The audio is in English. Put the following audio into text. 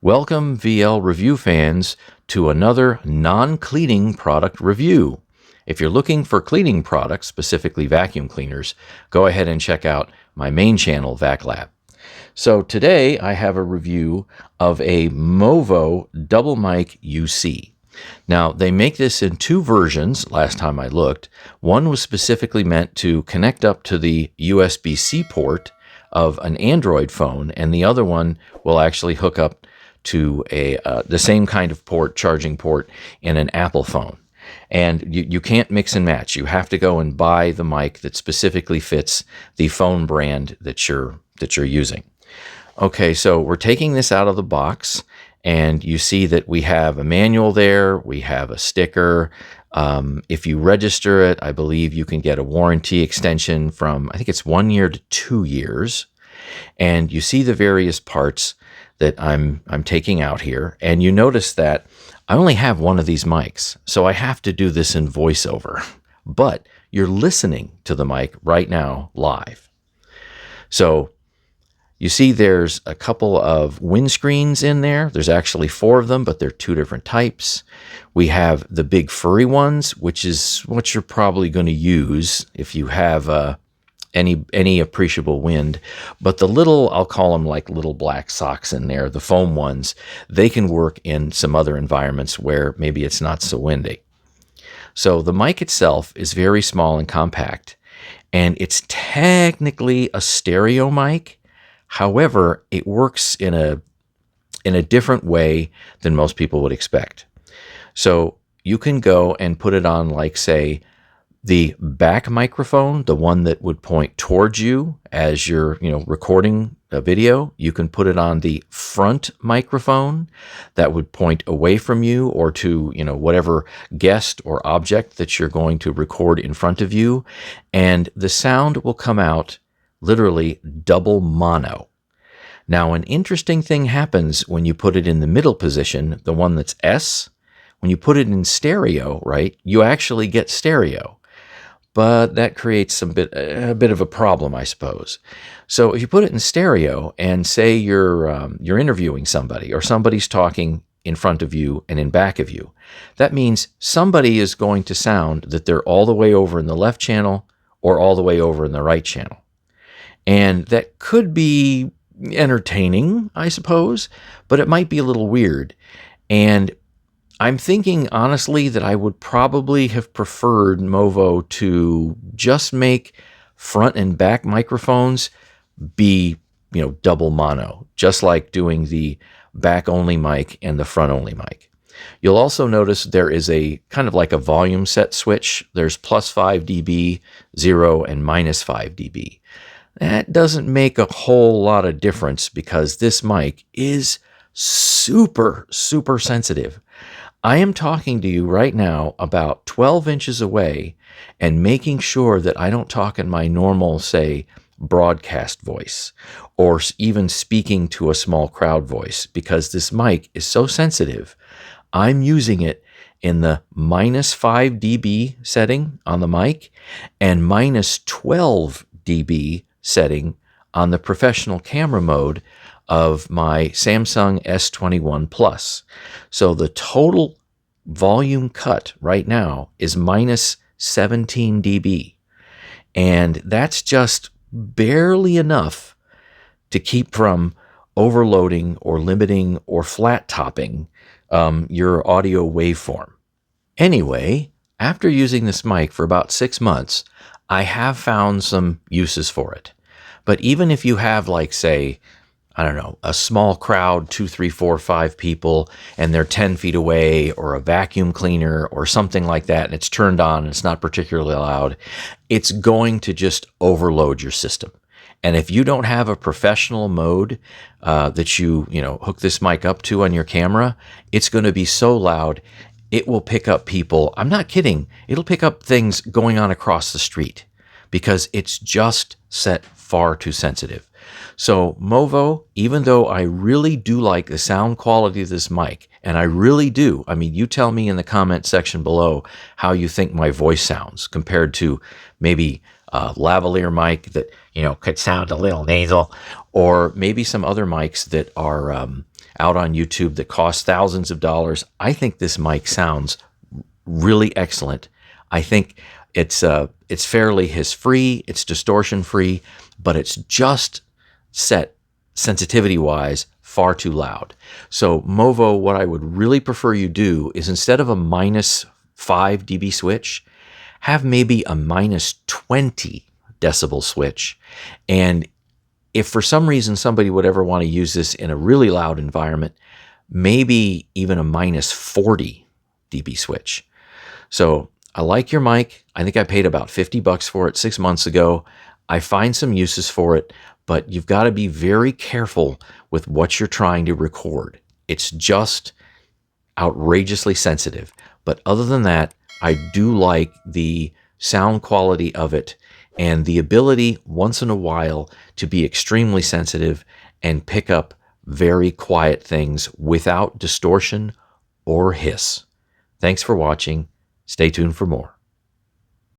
Welcome, VL review fans, to another non-cleaning product review. If you're looking for cleaning products, specifically vacuum cleaners, go ahead and check out my main channel, VacLab. So today I have a review of a MOVO DoubleMic UC. Now, they make this in two versions last time I looked. One was specifically meant to connect up to the USB-C port of an Android phone, and the other one will actually hook up to the same kind of port, charging port, in an Apple phone. And you can't mix and match. You have to go and buy the mic that specifically fits the phone brand that you're using. Okay, so we're taking this out of the box, and you see that we have a manual there, we have a sticker. If you register it, I believe you can get a warranty extension from, I think it's 1 year to 2 years. And you see the various parts that I'm taking out here, and you notice that I only have one of these mics, so I have to do this in voiceover. But you're listening to the mic right now live. So you see there's a couple of windscreens in there. There's actually 4 of them, but they're 2 different types. We have the big furry ones, which is what you're probably going to use if you have any appreciable wind. But the little, I'll call them like little black socks in there, the foam ones, they can work in some other environments where maybe it's not so windy. So the mic itself is very small and compact, and it's technically a stereo mic. However, it works in a different way than most people would expect. So you can go and put it on, like, say, the back microphone, the one that would point towards you as you're, recording a video. You can put it on the front microphone that would point away from you or to, whatever guest or object that you're going to record in front of you. And the sound will come out literally double mono. Now, an interesting thing happens when you put it in the middle position, the one that's S. When you put it in stereo, right, you actually get stereo. But that creates a bit of a problem, I suppose. So if you put it in stereo and say you're interviewing somebody, or somebody's talking in front of you and in back of you, that means somebody is going to sound that they're all the way over in the left channel or all the way over in the right channel. And that could be entertaining, I suppose, but it might be a little weird. And I'm thinking, honestly, that I would probably have preferred MOVO to just make front and back microphones be, double mono, just like doing the back-only mic and the front-only mic. You'll also notice there is a kind of like a volume set switch. There's plus 5 dB, 0, and minus 5 dB. That doesn't make a whole lot of difference because this mic is super, super sensitive. I am talking to you right now about 12 inches away and making sure that I don't talk in my normal, say, broadcast voice or even speaking to a small crowd voice, because this mic is so sensitive. I'm using it in the minus 5 dB setting on the mic and minus 12 dB setting on the professional camera mode of my Samsung S21 Plus. So the total volume cut right now is minus 17 dB. And that's just barely enough to keep from overloading or limiting or flat topping your audio waveform. Anyway, after using this mic for about 6 months, I have found some uses for it. But even if you have, like, say, I don't know, a small crowd, 2, 3, 4, 5 people, and they're 10 feet away, or a vacuum cleaner or something like that, and it's turned on and it's not particularly loud, it's going to just overload your system. And if you don't have a professional mode that you hook this mic up to on your camera, it's going to be so loud, it will pick up people. I'm not kidding. It'll pick up things going on across the street because it's just set far too sensitive. So MOVO, even though I really do like the sound quality of this mic, and I really do, I mean, you tell me in the comment section below how you think my voice sounds compared to maybe a lavalier mic that, could sound a little nasal, or maybe some other mics that are out on YouTube that cost thousands of dollars. I think this mic sounds really excellent. I think it's fairly hiss-free, it's distortion-free, but it's just set sensitivity-wise far too loud. So MOVO, what I would really prefer you do is instead of a -5 dB switch, have maybe a -20 decibel switch. And if for some reason somebody would ever want to use this in a really loud environment, maybe even a -40 dB switch. So I like your mic. I think I paid about 50 bucks for it 6 months ago. I find some uses for it, but you've got to be very careful with what you're trying to record. It's just outrageously sensitive. But other than that, I do like the sound quality of it and the ability once in a while to be extremely sensitive and pick up very quiet things without distortion or hiss. Thanks for watching. Stay tuned for more.